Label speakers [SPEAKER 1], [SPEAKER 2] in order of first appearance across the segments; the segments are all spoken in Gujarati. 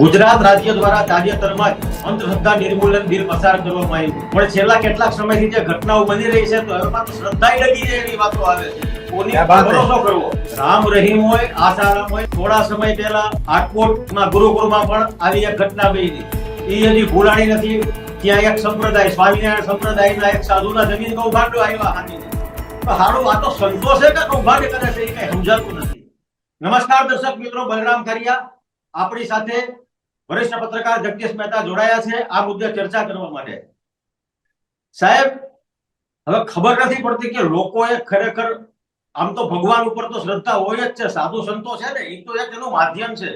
[SPEAKER 1] ગુજરાત રાજ્ય દ્વારા તાજેતરમાં જ અંધશ્રદ્ધા નિર્મૂલન બિલ પસાર કરવામાં આવ્યું, પણ છેલ્લા કેટલાક સમયથી જે ઘટનાઓ બની રહી છે તો એમાં તો શ્રદ્ધા ડગી જાય એવી વાતો આવે છે. કોની પર ભરોસો કરવો? રામ રહીમ હોય, આસારામ હોય. થોડા સમય પહેલા આટકોટના ગુરુકુળમાં પણ આવી એક ઘટના બની. એ હજી ભૂલાણી નથી. ત્યાં એક સંપ્રદાય, સ્વામિનારાયણ સંપ્રદાયના એક સાધુના જમીન કૌભાંડો આવ્યા હાથીને. તો હારું, આ તો સંતો છે કે કૌભાંડ કરે છે એ કઈ સમજાતું નથી. નમસ્કાર દર્શક મિત્રો, બલરામ કારિયા આપણી સાથે વરિષ્ઠ પત્રકાર જગદીશ મહેતા જોડાયા છે આ મુદ્દે ચર્ચા કરવા માટે. સાહેબ, હવે ખબર નથી પડતી કે લોકોએ ખરેખર, આમ તો ભગવાન ઉપર તો શ્રદ્ધા હોય જ છે, સાધુ સંતો છે ને, એ તો એક એનું માધ્યમ છે.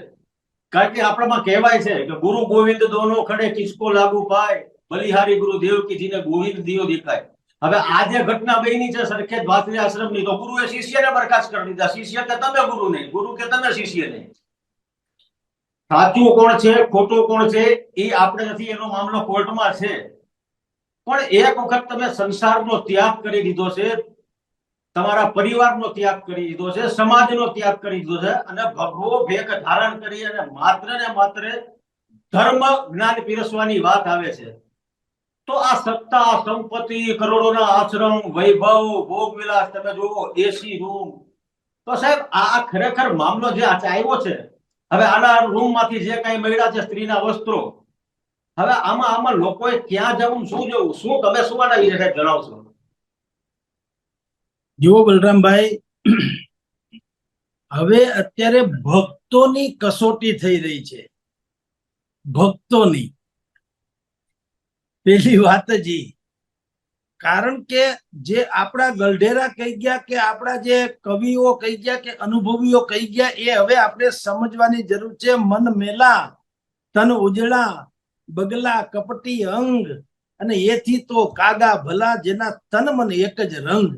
[SPEAKER 1] કારણ કે આપણામાં કહેવાય છે કે ગુરુ ગોવિંદ દોનો ખડે કિસકો લાગુ પાય, બલિહારી ગુરુ દેવ કી જીને ગોવિંદ દિયો દેખાય. હવે આ જે ઘટના બની છે સરખેજ વાસળી આશ્રમની, તો ગુરુએ શિષ્યને બરખાસ્ત કરી દીધા. શિષ્ય કે તમે ગુરુ નહીં, ગુરુ કે તમે શિષ્ય નહીં. સાચું કોણ છે, ખોટું કોણ છે એ આપણે નથી, એનો મામલો કોર્ટમાં છે. પણ એક વખત તમે સંસારનો ત્યાગ કરી દીધો છે, તમારા પરિવારનો ત્યાગ કરી દીધો છે, સમાજનો ત્યાગ કરી દીધો છે, અને ભગવો ભેખ ધારણ કરી અને માત્ર ને માત્ર ધર્મ જ્ઞાન પીરસવાની વાત આવે છે, તો આ સત્તા, સંપત્તિ, કરોડોના આશ્રમ, વૈભવ, ભોગ વિલાસ, તમે જુઓ એસી રૂમ, તો સાહેબ આ ખરેખર મામલો જે આવ્યો છે. હવે આના રૂમ માંથી જે કઈ મળ્યા છે સ્ત્રીના વસ્ત્રો, હવે આમાં લોકોએ ક્યાં જવું, શું જવું, શું તમે શું આના વિશે જણાવશો?
[SPEAKER 2] જુઓ બલરામભાઈ, હવે અત્યારે ભક્તોની કસોટી થઈ રહી છે. ભક્તોની પેલી વાત જ, કારણ કે જે આપણા ગલઢેરા કહી ગયા, કે આપણા જે કવિઓ કહી ગયા, કે અનુભવીઓ કહી ગયા, એ હવે આપણે સમજવાની જરૂર છે. મન મેલા તન ઉજળા, બગલા કપટી અંગ, અને એથી તો કાગા ભલા, જેના તન મન એક જ રંગ.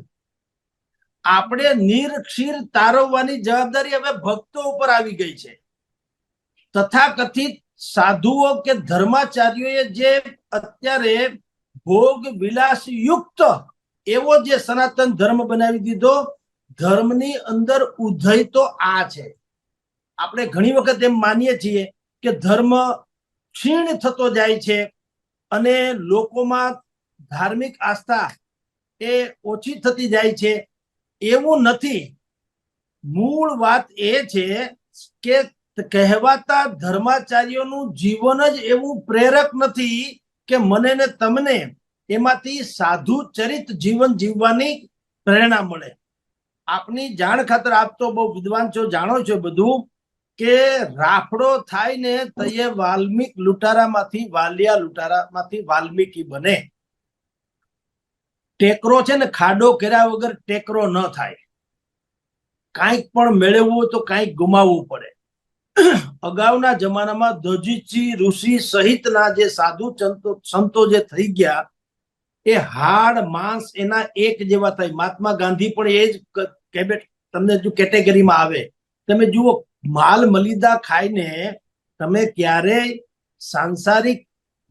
[SPEAKER 2] આપણે નિરક્ષીર તારવવાની જવાબદારી હવે ભક્તો ઉપર આવી ગઈ છે. તથાકથિત સાધુઓ કે ધર્માચાર્યોએ જે અત્યારે ભોગ વિલાસ યુક્ત એવો જે સનાતન ધર્મ બનાવી દીધો, ધર્મની અંદર ઉધઈ તો આ છે. આપણે ઘણી વખત એમ માનીએ છીએ કે ધર્મ ક્ષીણ થતો જાય છે અને લોકોમાં ધાર્મિક આસ્થા એ ઓછી થતી જાય છે. એવું નથી. મૂળ વાત એ છે કે કહેવાતા ધર્માચાર્યોનું જીવન જ એવું પ્રેરક નથી કે મને ને તમને એમાંથી સાધુ ચરિત જીવન જીવવાની પ્રેરણા મળે. આપની જાણ ખાતર, આપ તો બહુ વિદ્વાન છો, જાણો છો બધું, કે રાફડો થાય ને તયે વાલ્મીક લૂંટારામાંથી, વાલિયા લૂંટારામાંથી વાલ્મીકી બને. ટેકરો છે ને, ખાડો કર્યા વગર ટેકરો ન થાય. કાંઈક પણ મેળવવું તો કાંઈક ગુમાવવું પડે. અગાઉના જમાનામાં દધીચી ઋષિ સહિતના જે સાધુ સંતો જે થઈ ગયા, એ હાડ માંસ એના એક જેવા થાય. મહાત્મા ગાંધી પણ એ જ તમને જો કેટેગરીમાં આવે. તમે જુઓ, માલ મલિદા ખાઈને તમે ક્યારેય સાંસારિક,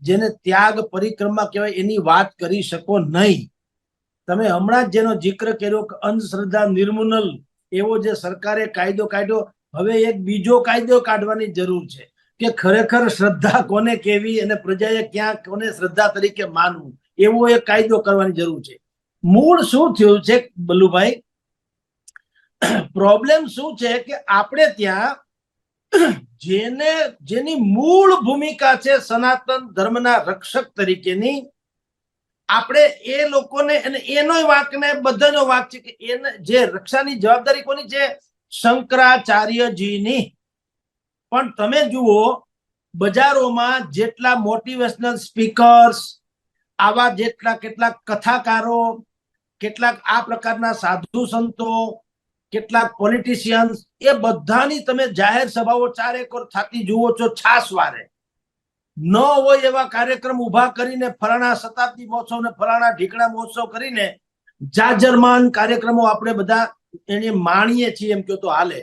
[SPEAKER 2] જેને ત્યાગ પરિક્રમા કહેવાય, એની વાત કરી શકો નહીં. તમે હમણાં જ જેનો જિક્ર કર્યો કે અંધશ્રદ્ધા નિર્મૂલન, એવો જે સરકારે કાયદો કાઢ્યો, હવે એક બીજો કાયદો કાઢવાની જરૂર છે કે ખરેખર શ્રદ્ધા કોને કેવી અને પ્રજાએ ક્યાં કોને શ્રદ્ધા તરીકે માનવું, એવો એક કાયદો કરવાની જરૂર છે. મૂળ શું થયું છે બલ્લુભાઈ, પ્રોબ્લેમ શું છે કે આપણે ત્યાં જેની મૂળ ભૂમિકા છે સનાતન ધર્મના રક્ષક તરીકેની, આપણે એ લોકોને, અને એનો વાંક ને બધાનો વાંક છે કે એને જે રક્ષાની જવાબદારી કોની છે? શંકરાચાર્યજીની. પણ તમે જુઓ, બજારોમાં જેટલા મોટિવેશનલ સ્પીકર્સ, આવા જેટલા કેટલાક કથાકારો, કેટલાક આ પ્રકારના સાધુ સંતો, કેટલાક પોલિટિશિયન્સ, એ બધાની તમે જાહેર સભાઓ ચારેકોર થતી જુઓ છો. છાસવારે ન હોય એવા કાર્યક્રમ ઉભા કરીને, ફલાણા શતાબ્દી મહોત્સવ ને ફલાણા ઢીકણા મહોત્સવ કરીને જાજરમાન કાર્યક્રમો આપણે બધા એને માણીએ છીએ, એમ કહો તો હાલે.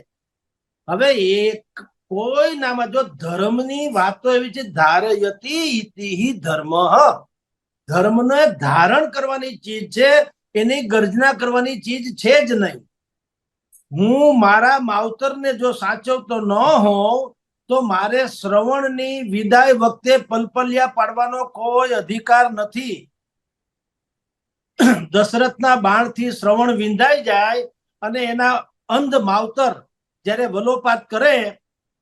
[SPEAKER 2] હવે એક કોઈ નામાં જો ધર્મની વાતો એવી છે, ધારયતિ ઇતિ ધર્મ, ધર્મને ધારણ કરવાની ચીજ છે, એની ગર્જના કરવાની ચીજ છે જ નહીં. હું મારા માવતરને જો સાચવતો ન હોઉં તો મારે શ્રવણની વિદાય વખતે પલપલિયા પાડવાનો કોઈ અધિકાર નથી. દશરથના બાણથી શ્રવણ વિંધાઈ જાય અને એના અંધ માવતર જ્યારે વલોપાત કરે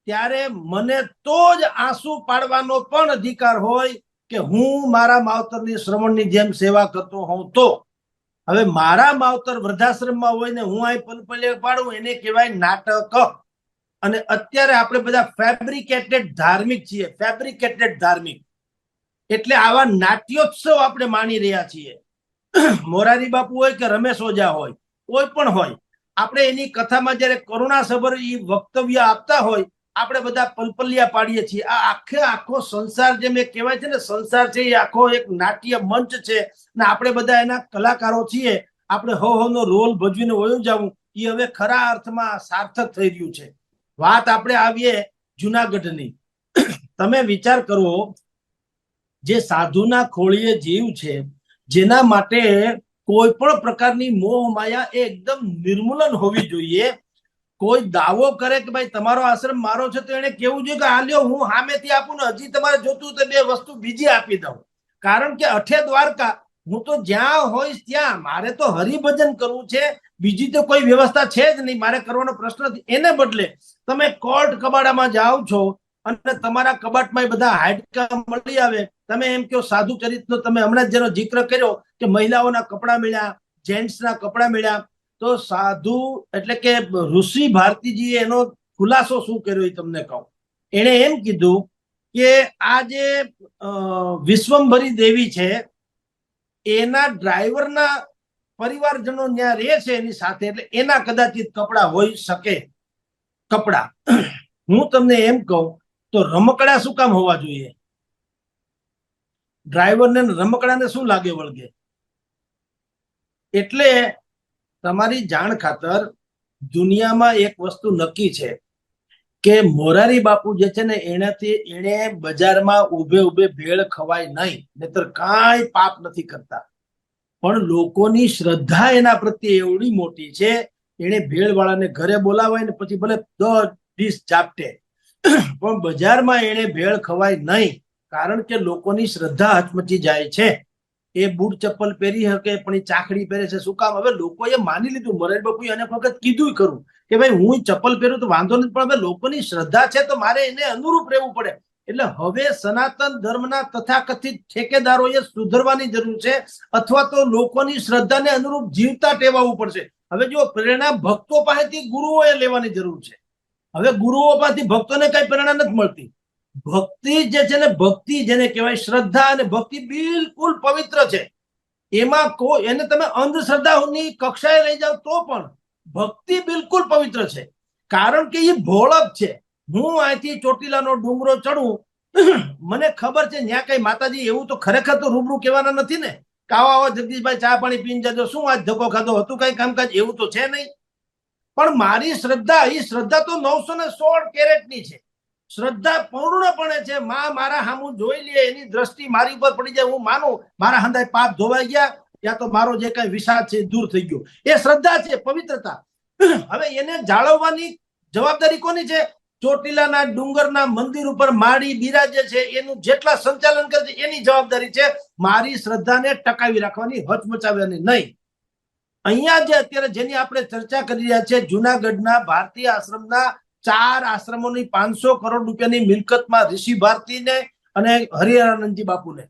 [SPEAKER 2] ત્યારે મને તો જ આંસુ પાડવાનો પણ અધિકાર હોય કે હું મારા માવતરની શ્રવણની જેમ સેવા કરતો હોઉં તો. હવે મારા માવતર વૃદ્ધાશ્રમમાં હોય ને હું અહીં પલપલિયા પાડું એને કહેવાય નાટક. અને અત્યારે આપણે બધા ફેબ્રિકેટેડ ધાર્મિક છીએ, ફેબ્રિકેટેડ ધાર્મિક. એટલે આવા નાટ્યોત્સવ આપણે માણી રહ્યા છીએ. મોરારી બાપુ હોય કે રમેશ ઓઝા હોય, કોઈ પણ હોય, આપણે એની કથામાં જયારે કરુણાસભર એ વક્તવ્ય આપતા હોય આપણે બધા પલપલિયા પાડીએ છીએ. આ આખો સંસાર જેમ એ કહેવાય છે ને, સંસાર છે એ આખો એક નાટ્ય મંચ છે ને આપણે બધા એના કલાકારો છીએ. આપણે નો રોલ ભજવીને વયું જવું એ હવે ખરા અર્થમાં સાર્થક થઈ રહ્યું છે. વાત આપણે આવીએ જુનાગઢની. તમે વિચાર કરો, જે સાધુના ખોળીએ જીવ છે, જેના માટે કોઈ પણ પ્રકારની મોહ માયા એ એકદમ નિર્મૂલન હોવી જોઈએ. કોઈ દાવો કરે કે ભાઈ તમારો આશ્રમ મારો છે તો એને કેવું જોઈએ કે આ લ્યો હું સામેથી આપું ને હજી તમારે જોતું તો બે વસ્તુ બીજી આપી દઉં. કારણ કે અઠે દ્વારકા, હું તો જ્યાં હોઈશ ત્યાં મારે તો હરિભજન કરવું છે, બીજી તો કોઈ વ્યવસ્થા છે જ નહીં, મારે કરવાનો પ્રશ્ન નથી. એને બદલે તમે કોર્ટ કબાડામાં જાઓ છો અને તમારા કબાટમાં બધા હાડકા મળી આવે. તમે એમ કહો સાધુ ચરિત્રનો તમે હમણાં જેનો જિક્ર કર્યો કે મહિલાઓના કપડા મળ્યા, જેન્ટ્સના કપડા મળ્યા, તો સાધુ એટલે કે ઋષિ ભારતીજીએ એનો ખુલાસો શું કર્યો એ તમને કહું. એણે એમ કીધું કે આ જે વિશ્વંભરી દેવી છે એના ડ્રાઈવરના પરિવારજનો ત્યાં રહે છે એની સાથે, એટલે એના કદાચિત કપડા હોઈ શકે. કપડા હું તમને એમ કહું તો રમકડા શું કામ હોવા જોઈએ? ડ્રાઈવરને રમકડાને શું લાગે વળગે? એટલે તમારી જાણ ખાતર દુનિયામાં એક વસ્તુ નક્કી છે કે મોરારી બાપુ જે છે ને એને બજારમાં ઉભે ભેળ ખવાય નહીં, નહીતર કાંઈ પાપ નથી કરતા. પણ લોકોની શ્રદ્ધા એના પ્રત્યે એવડી મોટી છે, એને ભેળ વાળાને ઘરે બોલાવાય ને પછી ભલે 10 ડીશ ચાપટે, પણ બજારમાં એને ભેળ ખવાય નહીં. કારણ કે લોકોની શ્રદ્ધા હચમચી જાય છે. એ બૂટ ચપ્પલ પહેરી શકે પણ એ ચાકડી પહેરે છે. શું કામ? હવે લોકોએ માની લીધું. મોરારી બાપુએ અનેક વખત કીધું ખરું કે ભાઈ હું ચપ્પલ પહેરું તો વાંધો નથી, પણ હવે લોકોની શ્રદ્ધા છે તો મારે એને અનુરૂપ રહેવું પડે. એટલે હવે સનાતન ધર્મના તથાકથિત ઠેકેદારોએ સુધરવાની જરૂર છે, અથવા તો લોકોની શ્રદ્ધાને અનુરૂપ જીવતા ટેવાવું પડશે. હવે જો પ્રેરણા ભક્તો પાસેથી ગુરુઓએ લેવાની જરૂર છે. હવે ગુરુઓ પાસેથી ભક્તોને કઈ પ્રેરણા નથી મળતી. ભક્તિ જે છે ને, ભક્તિ જેને કહેવાય, શ્રદ્ધા અને ભક્તિ બિલકુલ પવિત્ર છે. એમાં કોઈ એને તમે અંધશ્રદ્ધાની કક્ષાએ લઈ જાઓ તો પણ ભક્તિ બિલકુલ પવિત્ર છે. કારણ કે એ ભોળક છે. હું અહીંથી ચોટીલાનો ડુંગરો ચડું, મને ખબર છે ત્યાં કઈ માતાજી એવું તો ખરેખર તો રૂબરૂ કહેવાના નથી ને, આવો જગદીશભાઈ ચા પાણી પીને જજો, શું આજ ધક્કો ખાધો, હતું કઈ કામકાજ, એવું તો છે નહીં. પણ મારી શ્રદ્ધા, એ શ્રદ્ધા તો 916 કેરેટની છે. શ્રદ્ધા પૂર્ણપણે છે. માં મારા સામું જોઈ લે, એની દ્રષ્ટિ મારી ઉપર પડી જાય, હું માનું મારા હંધાય પાપ ધોવાઈ ગયા, યા તો મારો જે કઈ વિષાદ છે દૂર થઈ ગયો. એ શ્રદ્ધા છે, પવિત્રતા. હવે એને જાળવવાની જવાબદારી કોની છે? ચોટીલાના ડુંગરના મંદિર ઉપર માળી બિરાજે છે એનું જેટલા સંચાલન કરે છે એની જવાબદારી છે. મારી શ્રદ્ધાને ટકાવી રાખવાની, હચમચાવવાની નહીં. અહીંયા જે અત્યારે જેની આપણે ચર્ચા કરી રહ્યા છે, જુનાગઢના ભારતીય આશ્રમના 4 આશ્રમોની 500 કરોડ રૂપિયાની મિલકતમાં ઋષિ ભારતીને અને હરિહરાનંદજી બાપુને,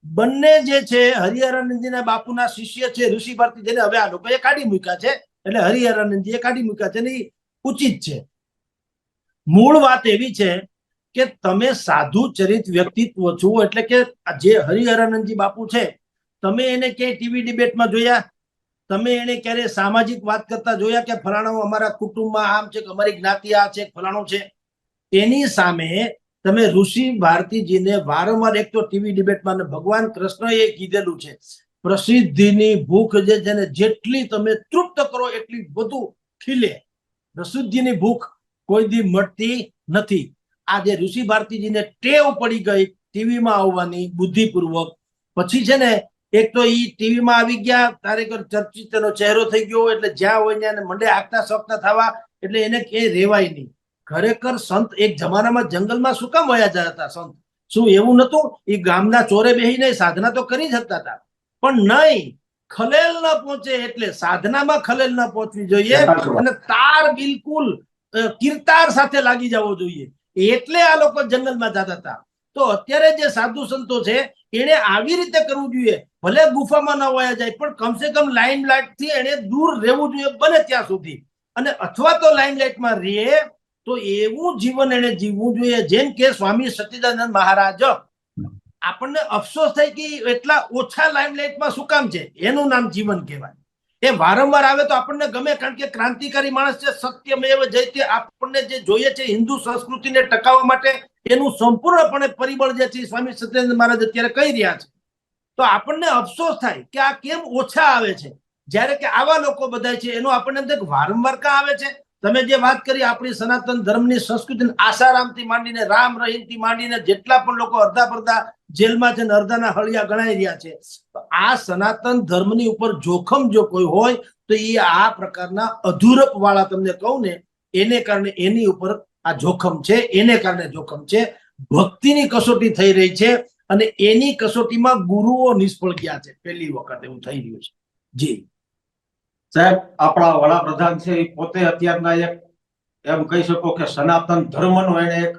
[SPEAKER 2] બંને જે છે હરિહરાનંદજીના બાપુના શિષ્ય છે ઋષિ ભારતી, જેને હવે આ લોકોએ કાઢી મૂક્યા છે. એટલે હરિહરાનંદજીએ કાઢી મૂક્યા છે ને ઉચિત છે. મૂળ વાત એવી છે કે તમે સાધુ ચરિત વ્યક્તિત્વ છો, એટલે કે જે હરિહરાનંદજી બાપુ છે, તમે એને ક્યાંય ટીવી ડિબેટમાં જોયા? તમે એને ક્યારે સામાજિક વાત કરતા જોયા કે ફલાણો અમારા કુટુંબમાં આમ છે, કે અમારી જ્ઞાતિ આ છે, ફલાણો છે? એની સામે તમે ઋષિ ભારતીજીને વારંવાર એક તો ટીવી ડિબેટમાં, ભગવાન કૃષ્ણએ કીધેલું છે પ્રસિદ્ધિની ભૂખ જે છે ને, જેટલી તમે તૃપ્ત કરો એટલી વધુ ખીલે. પ્રસિદ્ધિની ભૂખ કોઈ દી મળતી નથી. આ જે ઋષિ ભારતીજીને ટેવ પડી ગઈ ટીવીમાં આવવાની બુદ્ધિપૂર્વક, પછી છે ને એક તો ઈ ટીવીમાં આવી ગયા, તારે ચર્ચિતનો ચહેરો થઈ ગયો, એટલે જ્યાં હોય ત્યાં મંડે આગતા શકતા થવા, એટલે એને ક્યાંય રેવાય નહીં. ખરેખર સંત એક જમાનામાં જંગલમાં શું કામ વયા જતા હતા સંત? શું એવું નતું? એ ગામના ચોરે બેહીને સાધના તો કરી શકતા હતા, પણ નહીં, ખલેલ ન પહોંચે એટલે સાધનામાં ખલેલ ન પહોંચવી જોઈએ અને તાર બિલકુલ કિરતાર સાથે લાગી જવો જોઈએ, એટલે આ લોકો જંગલમાં જતા હતા. તો અત્યારે જે સાધુ સંતો છે એને આવી રીતે કરવું જોઈએ, ભલે ગુફામાં ન વયા જાય પણ કમસે કમ લાઇમલાઇટ થી એને દૂર રહેવું જોઈએ બને ત્યાં સુધી, અને અથવા તો લાઇમલાઇટમાં રહે તો એવું જીવન એને જીવવું જોઈએ જેમ કે સ્વામી સચ્ચિદાનંદ મહારાજ. આપણને અફસોસ થાય કે એટલા ઓછા લાઇમલાઇટમાં શું કામ છે? એનું નામ જીવન કહેવાય. એ વારંવાર આવે તો આપણને ગમે, કારણ કે ક્રાંતિકારી માણસ છે, સત્યમેવ જયતે. આપણને જે જોઈએ છે હિન્દુ સંસ્કૃતિને ટકાવવા માટે એનું સંપૂર્ણપણે પરિબળ જે છે સ્વામી સચ્ચિદાનંદ મહારાજ અત્યારે કહી રહ્યા છે. તો આપણને અફસોસ થાય કે આ કેમ ઓછા આવે છે, જ્યારે કે આવા લોકો બધા છે એનો આપણને વારંવાર કાં આવે છે? તમે જે વાત કરી આપણી સનાતન ધર્મની સંસ્કૃતિ, આસારામથી માંડીને રામ રહીમથી માંડીને જેટલા પણ લોકો અડધા પડધા જેલમાં છે ને અડધાના હળિયા ગણાઈ રહ્યા છે, આ સનાતન ધર્મની ઉપર જોખમ જો કોઈ હોય તો એ આ પ્રકારના અધૂરપ વાળા, તમને કહું ને, એને કારણે એની ઉપર આ જોખમ છે, એને કારણે જોખમ છે. ભક્તિની કસોટી થઈ રહી છે અને એની કસોટીમાં ગુરુઓ નિષ્ફળ ગયા છે. પહેલી વખત એવું થઈ રહ્યું છે. જી
[SPEAKER 1] સાહેબ, આપણા વડાપ્રધાન છે એ પોતે અત્યારના એક એમ કહી શકો કે સનાતન ધર્મનો એને એક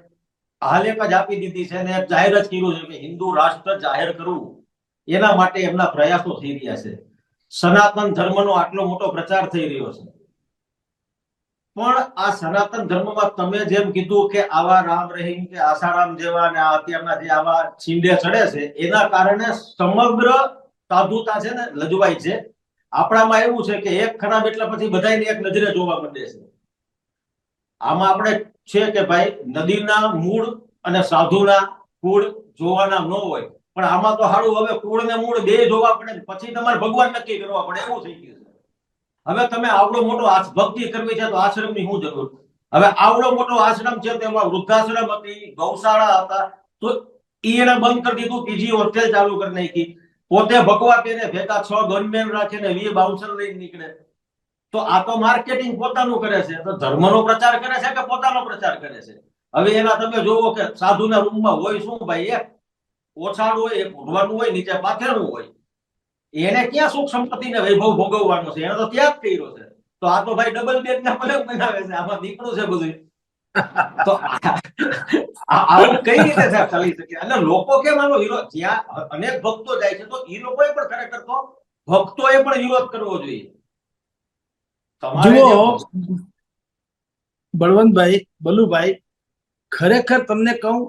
[SPEAKER 1] આલેખ જ આપી દીધી છે અને એક જાહેર જ કર્યું છે કે હિન્દુ રાષ્ટ્ર જાહેર કરવું, એના માટે એમના પ્રયાસો થઈ રહ્યા છે. સનાતન ધર્મનો આટલો મોટો પ્રચાર થઈ રહ્યો છે, પણ આ સનાતન ધર્મમાં તમે જેમ કીધું કે આવા રામ રહીમ કે આસારામ જેવા અને અત્યારના જે આવા છીંડે ચડે છે, એના કારણે સમગ્ર સાધુતા છે ને લજવાય છે. આપણામાં એવું છે કે એક ખરાબ એટલે પછી બધાને એક નજરે જોવા માંડે છે. આમાં આપણે છે કે ભાઈ નદીના મૂળ અને સાધુના કુળ જોવાના ન હોય, પણ આમાં તો સારું હવે કુળ ને મૂળ બે જોવા પડે, પછી તમારે ભગવાન નક્કી કરવા પડે, એવું થઈ ગયું છે. હવે તમે આવડો મોટો ભક્તિ કરવી છે તો આશ્રમની શું જરૂર? હવે આવડો મોટો આશ્રમ છે તેમાં વૃદ્ધાશ્રમ હતી, ગૌશાળા હતા, તો એને બંધ કરી દીધું, બીજી હોસ્ટેલ ચાલુ કરી નાખી. પોતે ભગવા તેને ભેગા 6 ગનમેન રાખે ને 20 બાઉન્સર લઈને નીકળે. તો આ તો માર્કેટિંગ પોતાનું કરે છે. તો ધર્મનો પ્રચાર કરે છે કે પોતાનો પ્રચાર કરે છે? હવે એના તમે જોવો કે સાધુના રૂમમાં હોય શું ભાઈ? એક ઓછાડું હોય, એક ઉડવાનું હોય, નીચે પાથરવું હોય. એને ક્યાં સુખ સંપત્તિ ને વૈભવ ભોગવવાનો છે? એને તો ત્યાગ કર્યો છે. તો આ તો ભાઈ ડબલ બેડ ના પલંગ બનાવે છે. આમાં દીકરું છે બધું. તો આવું કઈ રીતે ચાલી શકે? અને લોકો કેમ આનો વિરોધ? જ્યાં અનેક ભક્તો જાય છે તો એ લોકોએ પણ ખરેખર તો ભક્તોએ પણ વિરોધ કરવો જોઈએ.
[SPEAKER 2] જુઓ બળવંતભાઈ, બલુભાઈ, ખરેખર તમને કહું,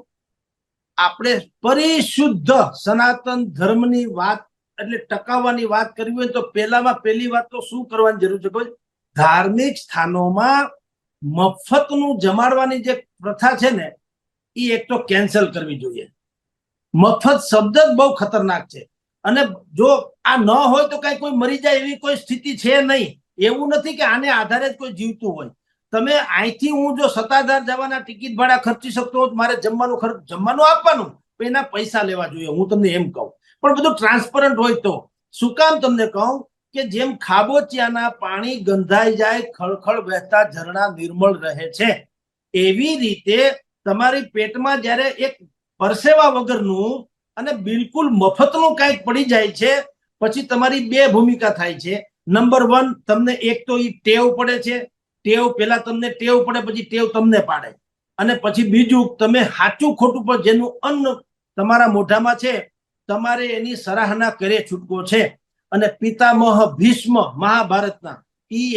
[SPEAKER 2] આપણે પરિશુદ્ધ સનાતન ધર્મની વાત એટલે ટકાવવાની વાત કરવી હોય તો પહેલી વાત તો શું કરવાની જરૂર છે? કોઈ ધાર્મિક સ્થાનોમાં મફતનું જમાડવાની જે પ્રથા છે ને, એ એક તો કેન્સલ કરવી જોઈએ. મફત શબ્દ જ બહુ ખતરનાક છે. અને જો આ ન હોય તો કઈ કોઈ મરી જાય એવી કોઈ સ્થિતિ છે નહીં. એવું નથી કે આને આધારે જ કોઈ જીવતું હોય. તમે અહીંથી હું જો સત્તાધાર જવાના ટિકિટ ભાડા ખર્ચી શકતો હોત, મારે જમવાનું આપવાનું, એના પૈસા લેવા જોઈએ, હું તમને એમ કહું. પણ બધું ટ્રાન્સપરન્ટ હોય તો શું કામ તમને કહું કે જેમ ખાબોચિયાના પાણી ગંધાઈ જાય, ખળખળ વહેતા ઝરણા નિર્મળ રહે છે, એવી રીતે તમારી પેટમાં જ્યારે એક પરસેવા વગરનું અને બિલકુલ મફતનું કંઈક પડી જાય છે, પછી તમારી બે ભૂમિકા થાય છે. નંબર 1, તમને એક તો એ ટેવ પડે છે. પેલા તમને ટેવ પડે, પછી ટેવ તમને પાડે. અને પછી બીજું, તમે સાચું ખોટું પર જેનું અન્ન તમારા મોઢામાં છે, તમારે એની સરાહના કરે છૂટકો છે. અને પિતામહ ભીષ્મ મહાભારતના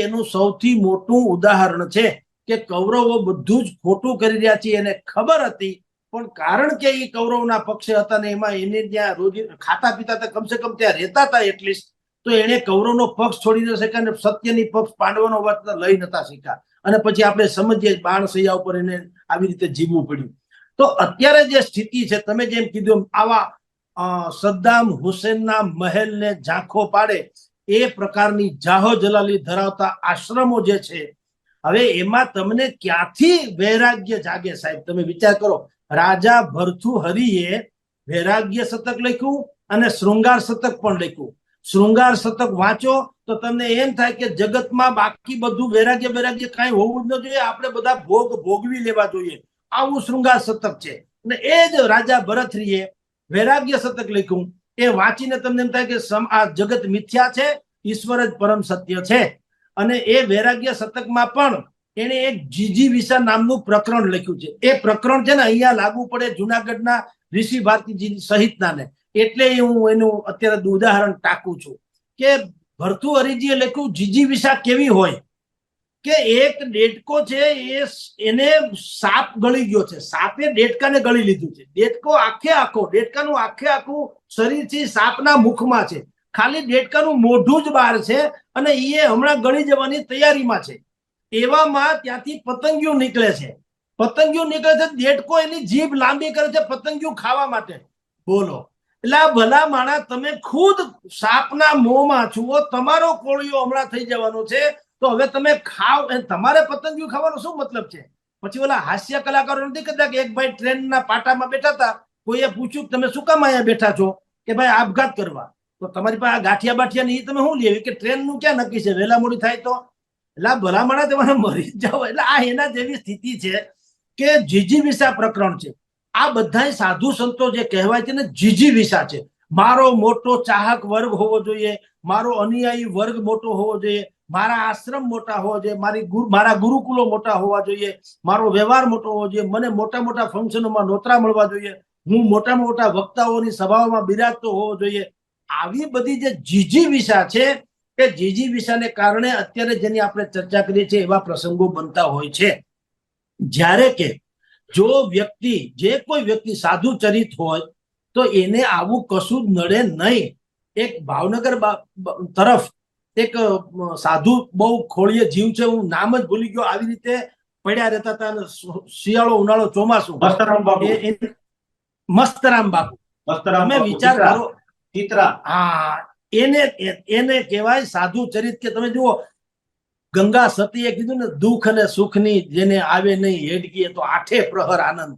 [SPEAKER 2] એનું સૌથી મોટું ઉદાહરણ છે કે કૌરવો બધું જ ખોટું કરી રહ્યા છે એને ખબર હતી, પણ કારણ કે એ કૌરવના પક્ષે હતા ને એમાં એને ત્યાં રોજ ખાતા પીતા હતા, કમસે કમ ત્યાં રહેતા હતા એટલીસ્ટ, તો એને કૌરવનો પક્ષ છોડી ન શક્યા અને સત્યની પક્ષ પાંડવોનો વાત લઈ નતા શક્યા. અને પછી આપણે સમજીએ બાણસૈયા ઉપર એને આવી રીતે જીવવું પડ્યું. તો અત્યારે જે સ્થિતિ છે, તમે જેમ કીધું, આવા સદ્દામ હુસેનના મહેલને ઝાંખો પાડે એ પ્રકારની જાહો જલાલી ધરાવતા આશ્રમો જે છે, હવે એમાં તમને ક્યાંથી વૈરાગ્ય જાગે સાહેબ? તમે વિચાર કરો, રાજા ભરથુહરિએ વૈરાગ્ય શતક લખ્યું અને શૃંગાર શતક પણ લખ્યું, શૃંગાર શતક વાંચો તો તમને એમ થાય કે જગતમાં બાકી બધું વૈરાગ્ય વૈરાગ્ય કાંઈ હોવું જ ન જોઈએ, આપણે બધા ભોગવી લેવા જોઈએ, આવું શૃંગાર શતક છે. અને એ જ રાજા ભરથરીએ વૈરાગ્ય શતક લખ્યું, એ વાંચીને તમને એમ થાય કે આ જગત મિથ્યા છે, ઈશ્વર જ પરમ સત્ય છે. અને એ વૈરાગ્ય શતકમાં પણ એને એક જીજીવિષા નામનું પ્રકરણ લખ્યું છે. એ પ્રકરણ છે ને અહીંયા લાગુ પડે જુનાગઢના ઋષિ ભારતીજી સહિતનાને, એટલે હું એનું અત્યારે ઉદાહરણ ટાંકું છું કે ભર્તૃહરિજીએ લખ્યું જીજીવિષા કેવી હોય કે એક દેડકો છે, એને સાપ ગળી ગયો છે, સાપે દેડકાને ગળી લીધું છે, દેડકો દેડકાનું આખું શરીરથી સાપના મુખમાં છે, ખાલી દેડકાનું મોઢું જ બહાર છે અને એ હમણાં ગળી જવાની તૈયારીમાં છે. એવામાં ત્યાંથી પતંગિયું નીકળે છે, દેડકો એની જીભ લાંબી કરે છે પતંગિયું ખાવા માટે. બોલો, એટલે ભલા માણસ, તમે ખુદ સાપના મોંમાં છો, તમારો કોળિયો હમણાં થઈ જવાનો છે, તો હવે તમે ખાવ, તમારે પતંગિયું ખાવાનો શું મતલબ છે? પછી ઓલા હાસ્ય કલાકારો નથી કહેતા કે એક ભાઈ ટ્રેનના પાટામાં બેઠા હતા, કોઈએ પૂછ્યું તમે શું કામ અહીંયા બેઠા છો? કે ભાઈ આપઘાત કરવા. તો તમારી પાસે ગાંઠિયા બાઠિયા ની તમે શું લેવી કે ટ્રેનનું ક્યાં નક્કી છે, વહેલા મોડી થાય તો? એટલે ભલામણા તમારે મરી જાવ. એટલે આ એના જેવી સ્થિતિ છે કે જીજીવિષા પ્રકરણ છે. આ બધા સાધુ સંતો જે કહેવાય છે ને જીજીવિષા છે. મારો મોટો ચાહક વર્ગ હોવો જોઈએ, મારો અનુયાયી વર્ગ મોટો હોવો જોઈએ, મારા આશ્રમ મોટા હોવા જોઈએ, મારા ગુરુકુલો મોટા હોવા જોઈએ, મારો વ્યવહાર મોટો હોવો જોઈએ, મને મોટા મોટા ફંક્શનોમાં નોતરા મળવા જોઈએ, હું મોટા મોટા વક્તાઓની સભાઓમાં બિરાજતો હોવો જોઈએ. આવી બધી જે જીજીવિષા છે, એ જીજીવિષાને કારણે અત્યારે જેની આપણે ચર્ચા કરીએ છીએ એવા પ્રસંગો બનતા હોય છે. જ્યારે કે જો જે કોઈ વ્યક્તિ સાધુ ચરિત હોય તો એને આવું કશું જ નડે નહીં. એક ભાવનગર તરફ એક સાધુ બહુ ખોળીએ જીવ છે, હું નામ જ ભૂલી ગયો, આવી રીતે પડ્યા રહેતા હતા, શિયાળો ઉનાળો ચોમાસું. મસ્તરામ બાપુ, તમે વિચાર કરો, હા, એને કહેવાય સાધુ ચરિત. કે તમે જુઓ, ગંગા સતીએ કીધું ને, દુઃખ અને સુખની જેને આવે નહીં હેડકીએ તો આઠે પ્રહર આનંદ.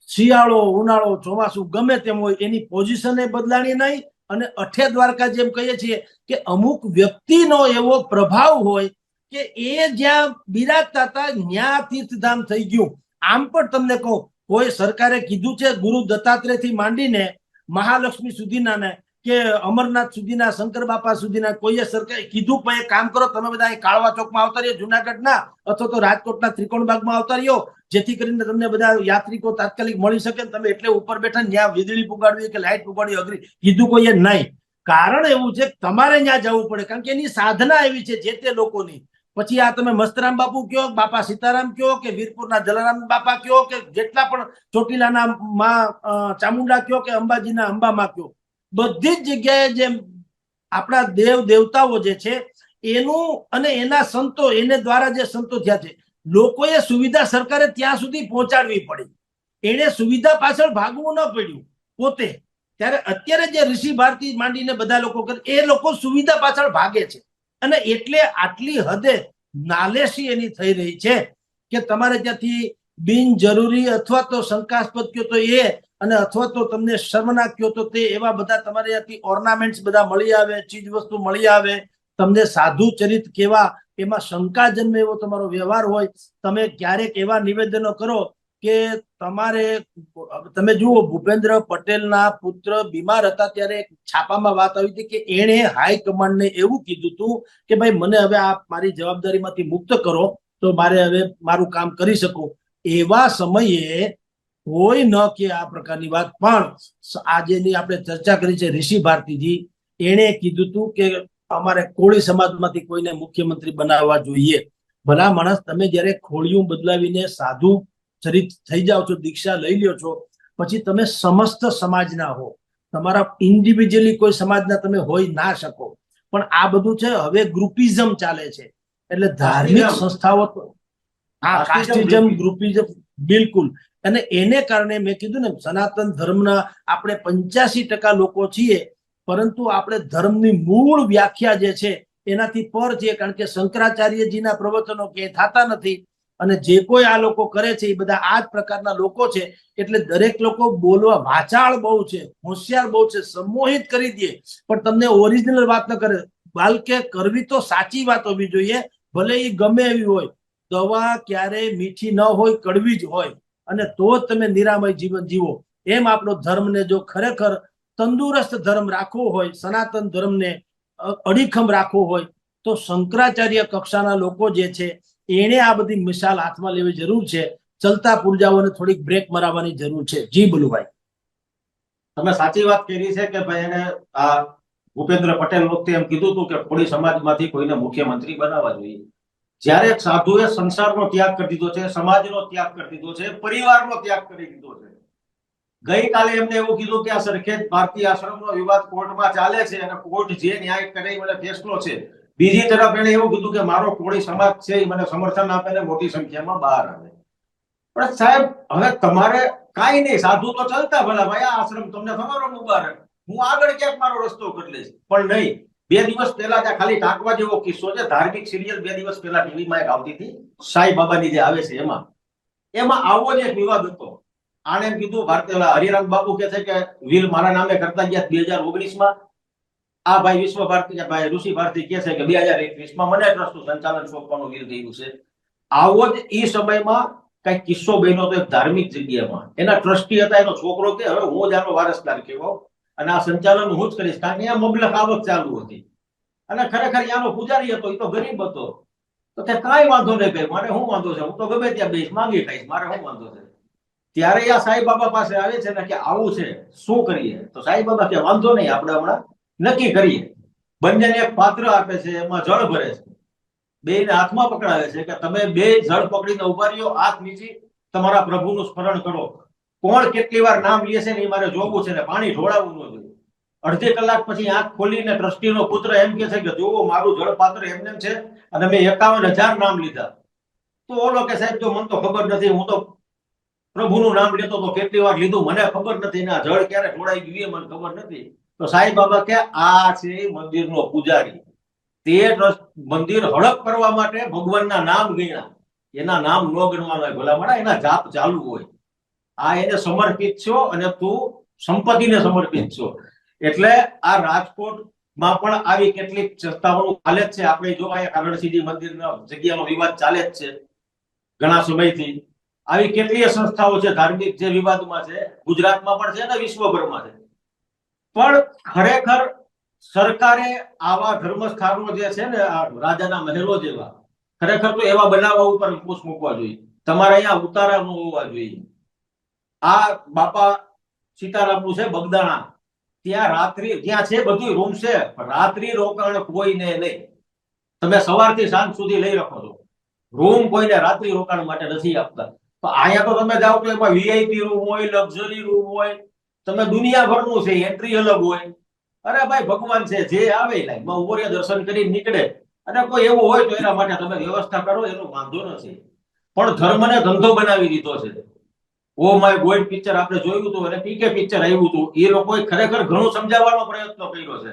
[SPEAKER 2] શિયાળો ઉનાળો ચોમાસું ગમે તેમ હોય, એની પોઝિશન બદલાણી નહીં. અને અઠે દ્વારકા જેમ કહીએ છીએ કે અમુક વ્યક્તિનો એવો પ્રભાવ હોય કે એ જ્યાં બિરાજતા હતા ત્યાં તીર્થધામ થઈ ગયું. આમ પણ તમને કહું, કોઈ સરકારે કીધું છે ગુરુ દત્તાત્રેય થી માંડીને મહાલક્ષ્મી સુધીના ને કે અમરનાથ સુધીના, શંકર બાપા સુધીના કોઈએ સરકારે કીધું પણ એક કામ કરો, તમે બધા અહીં કાળવા ચોકમાં આવતા રહ્યો જુનાગઢના, અથવા તો રાજકોટના ત્રિકોણબાગમાં આવતા રહ્યો, જેથી કરીને તમને બધા યાત્રિકો તાત્કાલિક મળી શકે. તમે એટલે ઉપર બેઠા ત્યાં વીજળી પુગાડવી કે લાઇટ પુગાડવી અઘરી કીધું કોઈએ નહીં. કારણ એવું છે તમારે ત્યાં જવું પડે, કારણ કે એની સાધના એવી છે જે તે લોકોની. પછી આ તમે મસ્તરામ બાપુ કયો, બાપા સીતારામ કયો, કે વીરપુરના જલારામ બાપા કયો, કે જેટલા પણ ચોટીલાના માં ચામુંડા કયો, કે અંબાજીના અંબામાં કયો, બધી જ જગ્યાએ જે આપણા દેવ દેવતાઓ જે છે એનું અને એના સંતો, એને દ્વારા જે સંતો થયા છે, લોકોએ સુવિધા સરકારે ત્યાં સુધી પહોંચાડવી પડી. એને સુવિધા પાછળ ભાગવું ન પડ્યું પોતે. ત્યારે અત્યારે જે ઋષિ ભારતી માંડીને બધા લોકો કરે, એ લોકો સુવિધા પાછળ ભાગે છે. અને એટલે આટલી હદે નાલેશી એની થઈ રહી છે કે તમારે ત્યાંથી બિનજરૂરી અથવા તો શંકાસ્પદ કયો તો એ, અને અથવા તો તમને શર્મનાક કયો તો તે, એવા બધા તમારે ત્યાંથી ઓર્નામેન્ટ્સ બધા મળી આવે, ચીજ વસ્તુ મળી આવે. તમને સાધુ ચરિત કેવા, એમાં શંકા જન્મે એવો તમારો વ્યવહાર હોય. તમે ક્યારેક એવા નિવેદનો કરો કે તમે જુઓ, ભૂપેન્દ્ર પટેલના પુત્ર બીમાર હતા ત્યારે છાપામાં વાત આવી હતી કે એણે હાઈકમાન્ડને એવું કીધું હતું કે ભાઈ મને હવે આ મારી જવાબદારીમાંથી મુક્ત કરો તો મારે હવે મારું કામ કરી શકું. એવા સમયે કોઈ ન કે આ પ્રકારની વાત, પણ આજેની આપણે ચર્ચા કરી છે ઋષિ ભારતીજી, એણે કીધું હતું કે અમારે કોળી સમાજમાંથી કોઈને મુખ્યમંત્રી બનાવવા જોઈએ. ભલા માણસ, તમે જયારે ખોળિયું બદલાવીને સાધુ ચરિત થઈ જાઓ છો, દીક્ષા લઈ લ્યો છો, પછી તમે સમસ્ત સમાજના હો, તમારા ઇન્ડિવિજ્યુઅલી કોઈ સમાજના તમે હોઈ ના શકો. પણ આ બધું છે હવે ગ્રુપિઝમ ચાલે છે, એટલે ધાર્મિક સંસ્થાઓ, હા, કાસ્ટિઝમ, ગ્રુપિઝમ, બિલકુલ. અને એને કારણે મેં કીધું ને, સનાતન ધર્મના આપણે 85% લોકો છીએ, પરંતુ આપણે ધર્મની મૂળ વ્યાખ્યા જે છે એનાથી પર છે. કારણ કે શંકરાચાર્યજીના પ્રવચનો ક્યાંય થતા નથી, અને જે કોઈ આ લોકો કરે છે એ બધા આ જ પ્રકારના લોકો છે. એટલે દરેક લોકો બોલવા વાચાળ બહુ છે, હોશિયાર બહુ છે, સંમોહિત કરી દે પણ તમને ઓરિજિનલ વાત ન કરે. બાલકે કરવી તો સાચી વાત હોવી જોઈએ, ભલે એ ગમે એવી હોય. દવા ક્યારેય મીઠી ન હોય, કડવી જ હોય, અને તો જ તમે નિરામય જીવન જીવો. એમ આપણો ધર્મને જો ખરેખર તંદુરસ્ત ધર્મ રાખવો હોય, સનાતન ધર્મને અડીખમ રાખવો હોય, તો શંકરાચાર્ય કક્ષાના લોકો જે છે એને આ બધી મિસાલ હાથમાં લેવી જરૂર છે. ચલતા પૂર્જાઓને થોડીક બ્રેક મરાવવાની જરૂર છે. જી બલુભાઈ,
[SPEAKER 1] તમે સાચી વાત કરી છે કે ભાઈ એને આ ભૂપેન્દ્ર પટેલ વખતે એમ કીધું હતું કે કોળી સમાજમાંથી કોઈને મુખ્યમંત્રી બનાવવા જોઈએ. જ્યારે એક સાધુએ સંસારનો ત્યાગ કરી દીધો છે, સમાજનો ત્યાગ કરી દીધો છે, પરિવારનો ત્યાગ કરી દીધો છે. ગઈકાલે એમને એવું કીધું કે આ સરખેજ ભારતીય આશ્રમનો વિવાદ કોર્ટમાં ચાલે છે અને કોર્ટ જે ન્યાય કરે એ મને ફેસલો છે. બીજી તરફ એને એવું કીધું કે મારો કોળી સમાજ છે એ મને સમર્થન આપે ને મોટી સંખ્યામાં બહાર આવે. પણ સાહેબ, હવે તમારે કાંઈ નહીં, સાધુ તો ચાલતા ભલા ભાઈ, આ આશ્રમ તમને તમારો મુબારક, હું આગળ ક્યાંક મારો રસ્તો કરી લઈશ. પણ નહીં, 2 દિવસ પહેલા ત્યાં ખાલી ટાંકવા જેવો કિસ્સો છે. ધાર્મિક સિરિયલ 2 દિવસ પહેલા ટીવીમાં એક આવતી હતી, સાઈ બાબાની જે આવે છે, એમાં આવો જ એક વિવાદ હતો. આને એમ કીધું, ભારતીય હરિરામ બાપુ કે છે કે વીલ મારા નામે કરતા ગયા 2019માં. આ ભાઈ વિશ્વ ભારતી ભાઈ ઋષિ ભારતી કે છે કે 2021માં મને ટ્રસ્ટનું સંચાલન સોંપવાનું વીલ થયું છે. આવો જ ઈ સમયમાં કઈ કિસ્સો બન્યો તો એક ધાર્મિક જગ્યામાં. એના ટ્રસ્ટી હતા, એનો છોકરો કે હવે હું જ આનો વારસદાર કહેવાઉં અને આ સંચાલન હું જ કરીશ, કારણ કે આ મબલક આવક ચાલુ હતી. અને ખરેખર આનો પૂજારી હતો, એ તો ગરીબ હતો. તો તે કાંઈ વાંધો નહીં ભાઈ, મારે શું વાંધો છે, હું તો ગમે ત્યાં બેસ માંગી ખાઈશ, મારે શું વાંધો છે. ત્યારે આ સાંઈ બાબા પાસે આવે છે ને કે આવું છે, શું કરીએ? તો સાંઈ બાબા કે વાંધો નહીં, આપણે હમણાં નક્કી કરીએ. બંનેને એક પાત્ર આપે છે, એમાં જળ ભરે છે, બેયને હાથમાં પકડાવે છે કે તમે બે જળ પકડીને ઉભા રહ્યો, હાથ નીચી તમારા પ્રભુનું સ્મરણ કરો. કોણ કેટલી વાર નામ લે છે ને એ મારે જોવું છે ને પાણી ઢોળાવવું ન જોઈએ. અડધી કલાક પછી આંખ ખોલીને ટ્રસ્ટીનો પુત્ર એમ કે છે કે જુઓ મારું જળ પાત્ર એમને છે અને મેં 51,000 નામ લીધા. તો ઓલો કે સાહેબ જો મને તો ખબર નથી, હું તો પ્રભુનું નામ લેતો તો કેટલી વાર લીધું, મને ખબર નથી, ને આ જળ ક્યારે ઢોળાઈ ગયું મને ખબર નથી. તો સાંઈ બાબા કે આ છે મંદિરનો પૂજારી. તે મંદિર હડપ કરવા માટે ભગવાનના નામ ગણ્યા, એના નામ ન ગણવાના હોય ભલામણા, એના જાપ ચાલુ હોય. આ એને સમર્પિત છો અને તું સંપત્તિને સમર્પિત છો. એટલે આ રાજકોટમાં પણ આવી કેટલીક સંસ્થાઓ ચાલે જ છે. આપણે જો અહીંયા રણસિદ્ધિ મંદિરના જગ્યાનો વિવાદ ચાલે જ છે ઘણા સમયથી. આવી કેટલીય સંસ્થાઓ છે ધાર્મિક જે વિવાદમાં છે, ગુજરાતમાં પણ છે અને વિશ્વભરમાં છે. પણ ખરેખર સરકારે આવા ધર્મસ્થાનો જે છે ને, આ રાજાના મહેલો જેવા, ખરેખર તો એવા બનાવવા ઉપર અંકુશ મૂકવા જોઈએ. તમારે અહીંયા ઉતારા ન હોવા જોઈએ. આ બાપા સીતારામનું છે બગદાણા, ત્યાં રાત્રિ, ત્યાં છે બધું રૂમ છે, રાત્રિ રોકાણ કોઈને નહીં. તમે સવારથી સાંજ સુધી લઈ રાખો છો, રૂમ કોઈને રાત્રિ રોકાણ માટે નથી આપતા. તો અહીંયા તો તમે જાઓ તો એમાં વીઆઈપી રૂમ હોય, લક્ઝરી રૂમ હોય, તમે દુનિયાભરનું છે, એન્ટ્રી અલગ હોય. અરે ભાઈ, ભગવાન છે, જે આવે લાઈનમાં ઉભો રહે, દર્શન કરીને નીકળે. અને કોઈ એવું હોય તો એના માટે તમે વ્યવસ્થા કરો, એનો વાંધો નથી. પણ ધર્મને ધંધો બનાવી દીધો છે. ઓ માય ગોડ પિક્ચર આપણે જોયું હતું અને પીકે પિક્ચર આવ્યું હતું, એ લોકોએ ખરેખર ઘણું સમજાવવાનો પ્રયત્ન કર્યો છે.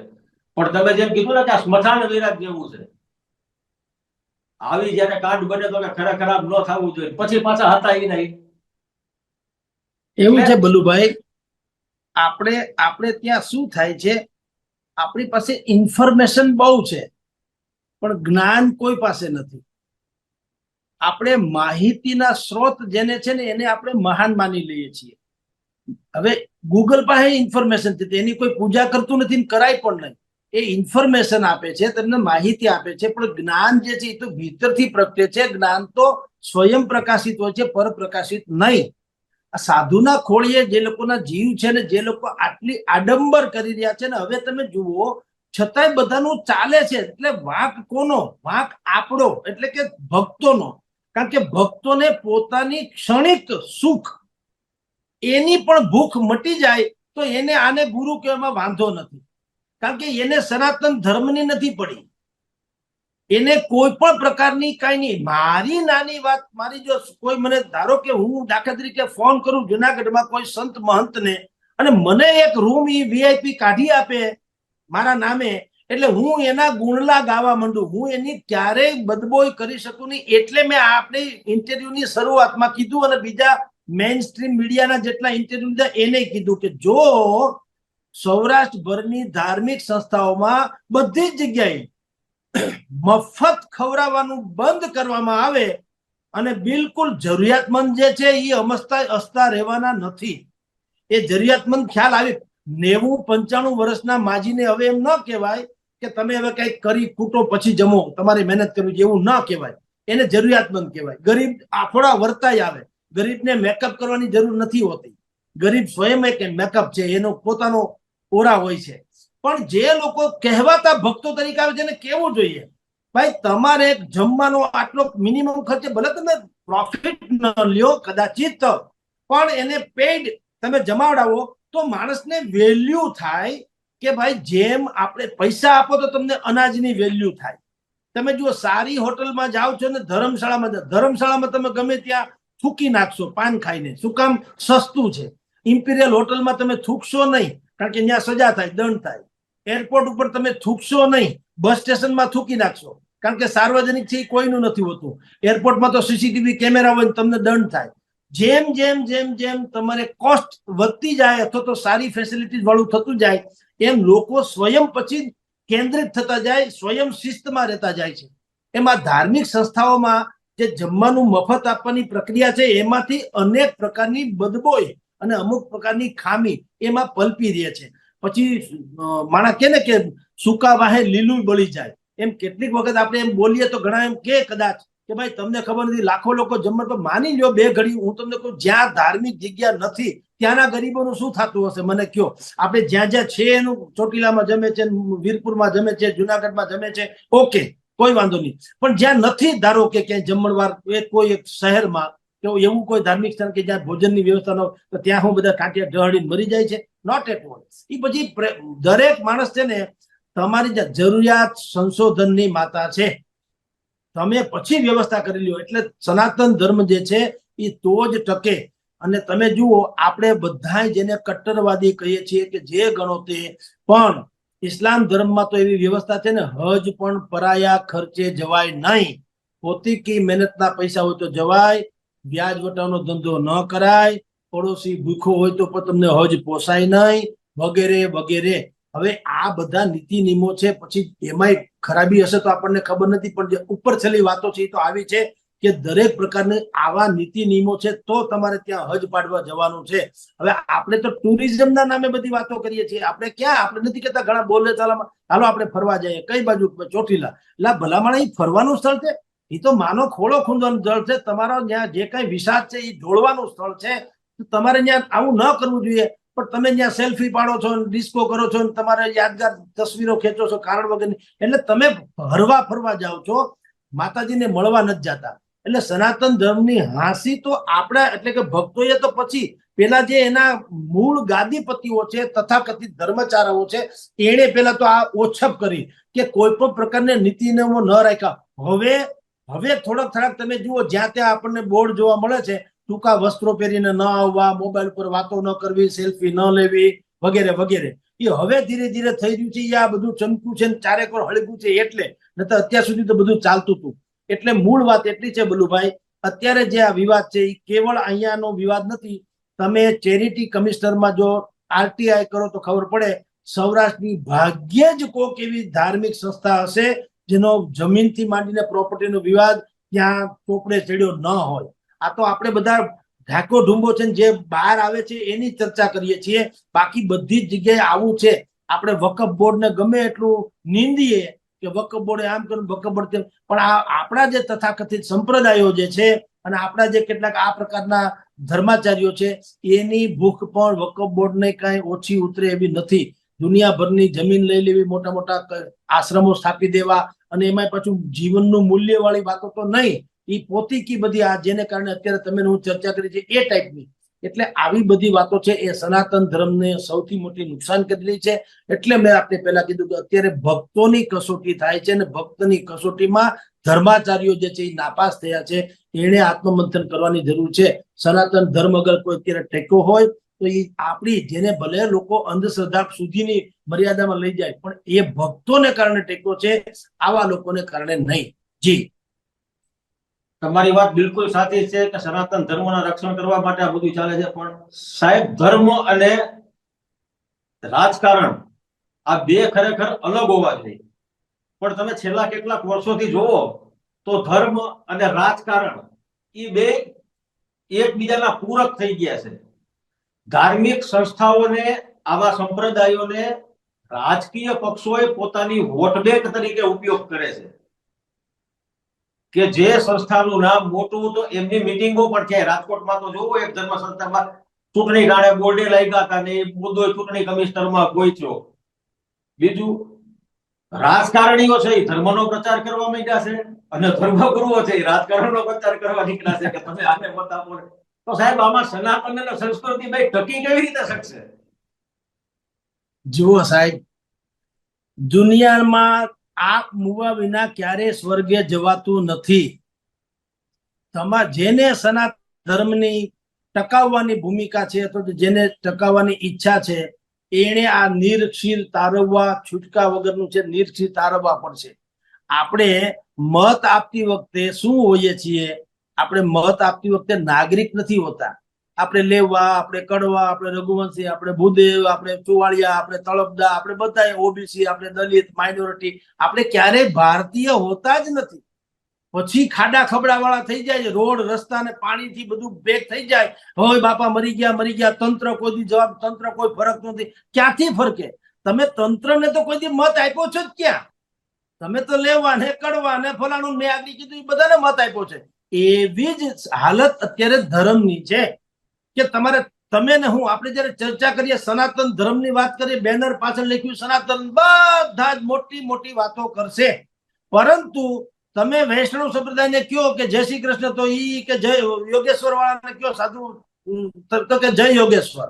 [SPEAKER 1] પણ તમે જેમ કીધું ને કે આ સ્મશાન વિરાટ જેવું છે. આવી જયારે કાંડ બને તો ખરેખર આમ ન થવું જોઈએ, પછી પાછા હતા એ નહીં.
[SPEAKER 2] એવું છે બલુભાઈ, આપણે ત્યાં શું થાય છે, આપણી પાસે ઇન્ફોર્મેશન બહુ છે પણ જ્ઞાન કોઈ પાસે નથી. આપણે માહિતીના સ્ત્રોત જેને છે ને એને આપણે મહાન માની લઈએ છીએ. હવે ગૂગલ પાસે ઇન્ફોર્મેશન છે, એની કોઈ પૂજા કરતું નથી ને કરાય પણ નહીં. એ ઇન્ફોર્મેશન આપે છે, તમને માહિતી આપે છે, પણ જ્ઞાન જે છે એ તો ભીતરથી પ્રગટે છે. જ્ઞાન તો સ્વયં પ્રકાશિત હોય છે, પર પ્રકાશિત નહીં. આ સાધુના ખોળીએ જે લોકોના જીવ છે ને, જે લોકો આટલી આડંબર કરી રહ્યા છે ને, હવે તમે જુઓ છતાંય બધાનું ચાલે છે. એટલે વાંક કોનો? વાંક આપણો, એટલે કે ભક્તોનો. કારણ કે ભક્તોને પોતાની ક્ષણિક સુખ એની પણ ભૂખ મટી જાય તો એને આને ગુરુ કહેવામાં વાંધો નથી. કારણ કે એને સનાતન ધર્મની નથી પડી, એને કોઈ પણ પ્રકારની કઈ નહીં. મારી નાની વાત, મારી જો કોઈ મને, ધારો કે હું દાખલા તરીકે ફોન કરું જુનાગઢમાં કોઈ સંત મહંતને, અને મને એક રૂમ ઈ વીઆઈપી કાઢી આપે મારા નામે, એટલે હું એના ગુણલા ગાવા માંડું, હું એની ક્યારેય બદબોય કરી શકું નહીં. એટલે મેં આપણી ઇન્ટરવ્યુની શરૂઆતમાં કીધું અને બીજા મેઇન સ્ટ્રીમ મીડિયાના જેટલા ઇન્ટરવ્યુ લીધા એને કીધું કે જો સૌરાષ્ટ્રભરની ધાર્મિક સંસ્થાઓમાં બધી જ જગ્યાએ મફત ખવડાવવાનું બંધ કરવામાં આવે અને બિલકુલ જરૂરિયાતમંદ જે છે એ અસ્તા રહેવાના નથી. એ જરૂરિયાતમંદ ખ્યાલ આવી 90-95 વર્ષના માજીને હવે એમ ન કહેવાય કે તમે હવે કઈક કરી કૂટો પછી જમો, તમારે મહેનત કરવી એવું ન કહેવાય. એને જરૂરિયાતમંદ કહેવાય. ગરીબ આફોડા વર્તાય આવે, ગરીબને મેકઅપ કરવાની જરૂર નથી હોતી. ગરીબ સ્વયં એક મેકઅપ છે, એનો પોતાનો ઓરા હોય છે. પણ જે લોકો કહેવાતા ભક્તો તરીકે આવે છે એને કેવું જોઈએ ભાઈ તમારે જમવાનો આટલો મિનિમમ ખર્ચે ભલે તમે પ્રોફિટ ન લ્યો કદાચિત, પણ એને પેઇડ તમે જમાવડાવો તો માણસને વેલ્યુ થાય કે ભાઈ જેમ આપણે પૈસા આપો તો તમને અનાજની વેલ્યુ થાય. તમે જુઓ સારી હોટલમાં જાઓ છો ને ધર્મશાળામાં તમે ગમે ત્યાં થૂકી નાખશો પાન ખાઈને. શું કામ? સસ્તું છે. ઇમ્પિરિયલ હોટલમાં તમે થૂકશો નહીં, કારણ કે ત્યાં સજા થાય, દંડ થાય. એરપોર્ટ ઉપર તમે થૂકશો નહીં, બસ સ્ટેશનમાં થૂકી નાખશો, કારણ કે સાર્વજનિક છે એ કોઈનું નથી હોતું. એરપોર્ટમાં તો સીસીટીવી કેમેરા હોય, તમને દંડ થાય. જેમ જેમ જેમ જેમ તમારે કોસ્ટ વધતી જાય અથવા તો સારી ફેસિલિટીઝ વાળું થતું જાય એમ લોકો સ્વયં પછી કેન્દ્રિત થતા જાય, સ્વયં શિસ્તમાં રહેતા જાય છે. એમાં ધાર્મિક સંસ્થાઓમાં જે જમવાનું મફત આપવાની પ્રક્રિયા છે એમાંથી અનેક પ્રકારની બદબોય અને અમુક પ્રકારની ખામી એમાં પલપી રહે છે. પછી માણસ કે ને કે સૂકા વાહે લીલું બળી જાય, એમ કેટલીક વખત આપણે એમ બોલીએ તો ઘણા એમ કે કદાચ કે ભાઈ તમને ખબર નથી લાખો લોકો જમવા, તો માની લ્યો 2 ઘડી હું તમને કહું જ્યાં ધાર્મિક જગ્યા નથી ત્યાંના ગરીબોનું શું થતું હશે મને કયો. આપણે જ્યાં જ્યાં છે એનું ચોટીલામાં જમે છે, વીરપુરમાં જમે છે, જુનાગઢમાં જમે છે, ઓકે કોઈ વાંધો નહીં. પણ જ્યાં નથી, ધારો કે ક્યાંય જમણવાર કોઈ એક શહેરમાં કે એવું કોઈ ધાર્મિક સ્થળ કે જ્યાં ભોજનની વ્યવસ્થા ન હોય તો ત્યાં હું બધા ટાંટિયા ઢળીને મરી જાય છે. Not at all. એ પછી દરેક માણસ છે ને તમારી જરૂરિયાત સંશોધનની માતા છે. તમે પછી વ્યવસ્થા કરી લ્યો એટલે સનાતન ધર્મ જે છે એ તો જ ટકે. અને તમે જુઓ આપણે બધા જેને કટ્ટરવાદી કહીએ છીએ કે જે ગણો તે, પણ ઇસ્લામ ધર્મમાં તો એવી વ્યવસ્થા છે ને હજ પણ પરાયા ખર્ચે જવાય નહીં. પોતીકી મહેનતના પૈસા હોય તો જવાય, વ્યાજ વટાવનો ધંધો ન કરાય, પડોશી ભૂખો હોય તો પણ તમને હજ પોસાય નહીં, વગેરે વગેરે. હવે આ બધા નીતિ નિયમો છે. પછી એમાંય ખરાબી હશે તો આપણને ખબર નથી, પણ જે ઉપર છેલ્લી વાતો છે એ તો આવી છે કે દરેક પ્રકારના આવા નીતિ નિયમો છે તો તમારે ત્યાં હજ પાડવા જવાનું છે. હવે આપણે તો ટુરિઝમના નામે બધી વાતો કરીએ છીએ. આપણે ક્યાં, આપણે નથી કહેતા ઘણા બોલે ચાલામાં હાલો આપણે ફરવા જઈએ, કઈ બાજુ? ચોટીલા. એટલે ભલામણ એ ફરવાનું સ્થળ છે, એ તો માનો ખોળો ખૂંદવાનું સ્થળ છે. તમારો ત્યાં જે કઈ વિષાદ છે એ ઢોળવાનું સ્થળ છે. તમારે ત્યાં આવું ન કરવું જોઈએ. પણ તમે ત્યાં સેલ્ફી પાડો છો, ડિસ્કો કરો છો, તમારે યાદગાર તસવીરો ખેંચો છો કારણ વગરની. એટલે તમે હરવા ફરવા જાઓ છો, માતાજીને મળવા નથી જતા. એટલે સનાતન ધર્મની હાંસી તો આપણા એટલે કે ભક્તોએ તો પછી પેલા જે એના મૂળ ગાદીપતિઓ છે, તથાકથિત ધર્મચારાઓ છે, એને પેલા તો આ ઓછપ કરી કે કોઈ પણ પ્રકારના નીતિ નિયમો ન રાખ્યા. હવે થોડાક તમે જુઓ જ્યાં ત્યાં આપણને બોર્ડ જોવા મળે છે, ટૂંકા વસ્ત્રો પહેરીને ન આવવા, મોબાઈલ પર વાતો ન કરવી, સેલ્ફી ન લેવી, વગેરે વગેરે. એ હવે ધીરે ધીરે થઈ રહ્યું છે. આ બધું ચમકું છે, ચારેક વાર હળગ્યું છે એટલે, ન તો અત્યાર સુધી તો બધું ચાલતું હતું. એટલે મૂળ વાત એટલી છે બલુભાઈ, અત્યારે જે આ વિવાદ છે એ કેવળ અહીંયાનો વિવાદ નથી. તમે ચેરિટી કમિશનરમાં જો આરટીઆઈ કરો તો ખબર પડે સૌરાષ્ટ્રની ભાગ્યે જ કોઈક એવી ધાર્મિક સંસ્થા હશે જેનો જમીનથી માંડીને પ્રોપર્ટીનો વિવાદ ત્યાં ચોપડે ચડ્યો ન હોય. આ તો આપણે બધા ઢાકો ઢુંબો છે જે બહાર આવે છે એની ચર્ચા કરીએ છીએ. બાકી બધી જ જગ્યાએ આવું છે. આપણે વકફ બોર્ડને ગમે એટલું નિંદીએ કે વકફ બોર્ડે આમ કર્યું, વકફ બોર્ડ તેમ, પણ આપણા જે તથાકથિત સંપ્રદાયો જે છે અને આપણા જે કેટલાક આ પ્રકારના ધર્માચાર્યો છે એની ભૂખ પણ વકફ બોર્ડને કઈ ઓછી ઉતરે એવી નથી. દુનિયાભરની જમીન લઈ લેવી, મોટા મોટા આશ્રમો સ્થાપી દેવા, અને એમાં પાછું જીવનનું મૂલ્ય વાળી વાતો તો નહીં, એ પોતીકી બધી આ જેને કારણે અત્યારે તમે હું ચર્ચા કરી છે એ ટાઈપની. એટલે આવી બધી વાતો છે એ સનાતન ધર્મને સૌથી મોટી નુકસાન કરેલી છે. એટલે મેં આપણે પહેલા કીધું કે અત્યારે ભક્તોની કસોટી થાય છે અને ભક્તની કસોટીમાં ધર્માચાર્યો જે છે એ નાપાસ થયા છે. એને આત્મમંથન કરવાની જરૂર છે. સનાતન ધર્મ અગર કોઈ અત્યારે ટેકો હોય તો તો એ આપણી જેને ભલે લોકો અંધશ્રદ્ધા સુધીની મર્યાદામાં લઈ જાય પણ એ ભક્તોને કારણે ટેકો છે, આવા લોકોને કારણે નહીં. જી,
[SPEAKER 1] તમારી વાત બિલકુલ સાચી છે કે સનાતન ધર્મના રક્ષણ કરવા માટે આ બધું ચાલે છે, પણ સાહેબ ધર્મ અને રાજકારણ આ બે ખરેખર અલગ હોવા જોઈએ. પણ તમે છેલ્લા કેટલાક વર્ષોથી જોવો તો ધર્મ અને રાજકારણ એ બે એકબીજાના પૂરક થઈ ગયા છે. ધાર્મિક સંસ્થાઓને, આવા સંપ્રદાયોને રાજકીય પક્ષોએ પોતાની વોટ બેંક તરીકે ઉપયોગ કરે છે કે જે સંસ્થાનું નામ મોટું તો એમની મીટિંગો પણ છે. રાજકોટમાં તો જોવો એક ધર્મ સંસ્થામાં ચૂંટણી ગાળે બોર્ડે લાગ્યા હતા ને એ મુદ્દો ચૂંટણી કમિશનરમાં પહોંચ્યો. બીજું રાજકારણીઓ છે એ ધર્મનો પ્રચાર કરવા માંડ્યા છે અને ધર્મગુરુઓ છે એ રાજકારણનો પ્રચાર કરવા નીકળ્યા છે કે તમે આને મત આપો. તો સાહેબ આમાં સનાતન અને સંસ્કૃતિ ભાઈ ટકી કેવી રીતે શકશે?
[SPEAKER 2] જુઓ સાહેબ, દુનિયામાં આપ મુવા વિના ક્યારે સ્વર્ગે જવાતું નથી. જેને સનાતન ધર્મની ટકાવવાની ભૂમિકા છે તો જેને ટકાવવાની ઈચ્છા છે એને આ નિર્ક્ષીર તારવવા, છૂટકા વગરનું છે, નિર્ક્ષીર તારવવા પડશે. આપણે મત આપતી વખતે શું હોઈએ છીએ? આપણે મત આપતી વખતે નાગરિક નથી હોતા. આપણે લેવા, આપણે કડવા, આપણે રઘુવંશી, આપણે ભૂદેવ, આપણે ચુવાડિયા, આપણે તળપદા, આપણે બધા ઓબીસી, આપણે દલિત, માઇનોરિટી, આપણે ક્યારેય ભારતીય હોતા જ નથી. પછી ખાડા ખબડા વાળા થઈ જાય, રોડ રસ્તા ને પાણીથી બધું બેક થઈ જાય. હોય બાપા મરી ગયા, તંત્ર કોઈ દી જવાબ, તંત્ર કોઈ ફરક નથી. ક્યાંથી ફરકે? તમે તંત્રને તો કોઈ દી મત આપ્યો છો જ ક્યાં? તમે તો લેવા ને કડવા ને ફલાણું મેં આગળ કીધું એ બધાને મત આપ્યો છે. એવી જ હાલત અત્યારે ધર્મની છે કે તમે ને હું આપણે જયારે ચર્ચા કરીએ, સનાતન ધર્મની વાત કરીએ, બેનર પાછળ લખ્યું સનાતન, બધા જ મોટી મોટી વાતો કરશે. પરંતુ તમે વૈષ્ણવ સંપ્રદાયને કયો કે જય શ્રી કૃષ્ણ, તો ઈ કે જય યોગેશ્વર વાળાને કયો સાધુ તો કે જય યોગેશ્વર.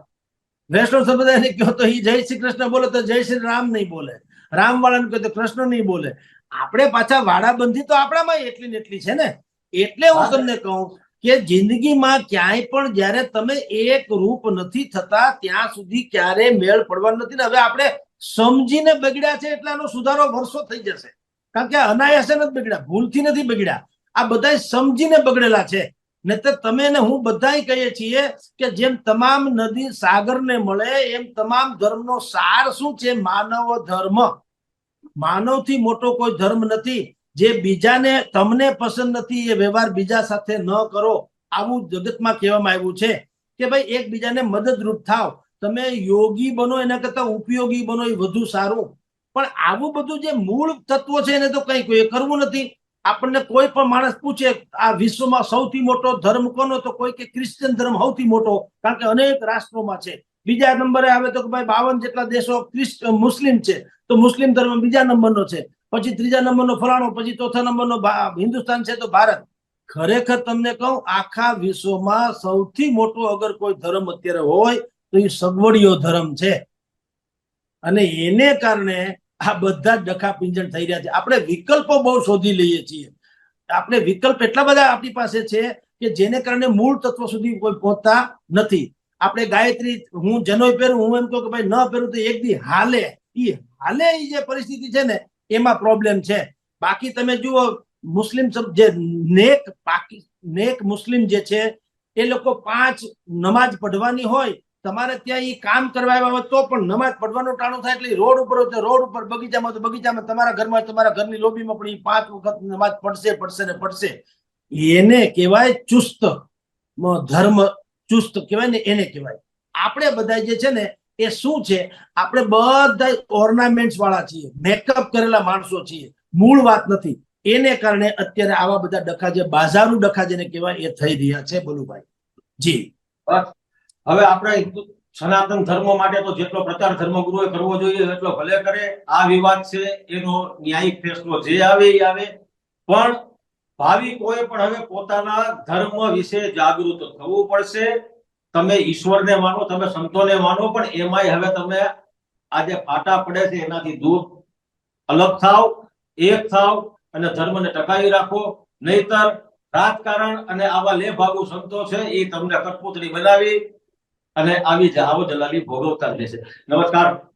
[SPEAKER 2] વૈષ્ણવ સંપ્રદાયને કયો તો ઈ જય શ્રી કૃષ્ણ બોલે તો જય શ્રી રામ નહીં બોલે, રામ વાળાને કહે તો કૃષ્ણ નહીં બોલે. આપણે પાછા વાડાબંધી તો આપણામાં એટલી ને એટલી છે ને. એટલે હું તમને કહું કે જિંદગીમાં ક્યાંય પણ જયારે તમે એક રૂપ નથી થતા ત્યાં સુધી ક્યારે મેળ પડવાનો નથી ને. હવે આપણે સમજીને બગડ્યા છે એટલે આનો સુધારો વર્ષો થઈ જશે. કારણ કે અનાયાસે નથી બગડ્યા, ભૂલથી નથી બગડ્યા, આ બધા સમજીને બગડેલા છે. ને તો તમે ને હું બધા કહીએ છીએ કે જેમ તમામ નદી સાગરને મળે એમ તમામ ધર્મનો સાર શું છે? માનવ ધર્મ. માનવથી મોટો કોઈ ધર્મ નથી. જે બીજાને તમને પસંદ નથી એ વ્યવહાર બીજા સાથે ન કરો, આવું જગતમાં કહેવામાં આવ્યું છે કે ભાઈ એકબીજાને મદદરૂપ થાવ. તમે યોગી બનો એના કરતા ઉપયોગી બનો એ વધુ સારું. પણ આવું બધું જે મૂળ તત્વો છે એને તો કઈ કરવું નથી. આપણને કોઈ પણ માણસ પૂછે આ વિશ્વમાં સૌથી મોટો ધર્મ કોનો, તો કોઈ કે ક્રિશ્ચિયન ધર્મ સૌથી મોટો, કારણ કે અનેક રાષ્ટ્રોમાં છે. બીજા નંબરે આવે તો ભાઈ 52 જેટલા દેશો મુસ્લિમ છે, તો મુસ્લિમ ધર્મ બીજા નંબરનો છે. પછી ત્રીજા નંબરનો ફલાણો, પછી ચોથા નંબરનો હિન્દુસ્તાન છે તો ભારત. ખરેખર તમને કહું, આખા વિશ્વમાં સૌથી મોટો અગર કોઈ ધર્મ અત્યારે હોય તો એ સગવડિયો ધર્મ છે. અને એને કારણે આ બધા ડખા પિંજણ થઈ રહ્યા છે. આપણે વિકલ્પો બહુ શોધી લઈએ છીએ. આપણે વિકલ્પ એટલા બધા આપણી પાસે છે કે જેને કારણે મૂળ તત્વ સુધી કોઈ પહોંચતા નથી. આપણે ગાયત્રી, હું જનોઈ પહેરું, હું એમ કહું કે ભાઈ ન પહેરું તો એક દી હાલે. એ જે પરિસ્થિતિ છે ને એમાં પ્રોબ્લેમ છે. બાકી તમે જુઓ મુસ્લિમ જે નેક મુસ્લિમ જે છે એ લોકો 5 નમાજ પઢવાની હોય, તમારે ત્યાં એ કામ કરવા આવ્યા હોય તો પણ નમાજ પડવાનું ટાણું થાય એટલે રોડ ઉપર હોય તો રોડ ઉપર, બગીચામાં તો બગીચામાં, તમારા ઘરમાં તમારા ઘરની લોબીમાં પણ 5 વખત નમાજ પડશે ને પડશે. એને કહેવાય ચુસ્ત ધર્મ, ચુસ્ત કહેવાય ને એને કહેવાય. આપણે બધા જે છે ને એ શું છે? આપણે બધા ઓર્નામેન્ટ્સ વાળા છીએ, મેકઅપ કરેલા માણસો છીએ, મૂળ વાત નથી. એને કારણે અત્યારે આવા બધા ડખા, જે બાજારુ ડખા જેને કહેવાય એ થઈ રહ્યા છે. બોલુભાઈ જી,
[SPEAKER 1] હવે આપણે સનાતન ધર્મ માટે તો જેટલો પ્રચાર ધર્મગુરુએ કરવો જોઈએ એટલો ભલે કરે. આ વિવાદ છે એનો ન્યાયિક ફેસલો જે આવે એ આવે. પણ ભાવિકોએ પણ હવે પોતાના ધર્મ વિશે જાગૃત થવું પડશે. તમે ઈશ્વરને માનો, તમે સંતોને માનો, પણ એમાંય હવે તમે આજે ફાટા પડે છે એનાથી દૂર અલગ થાવ, એક થાવ અને ધર્મને ટકાવી રાખો. નહીતર રાજકારણ અને આવા લેભાગુ સંતો છે એ તમને કઠપૂતળી બનાવી અને આવી આવો જલાલી ભોગવતા જ રહેશે. નમસ્કાર.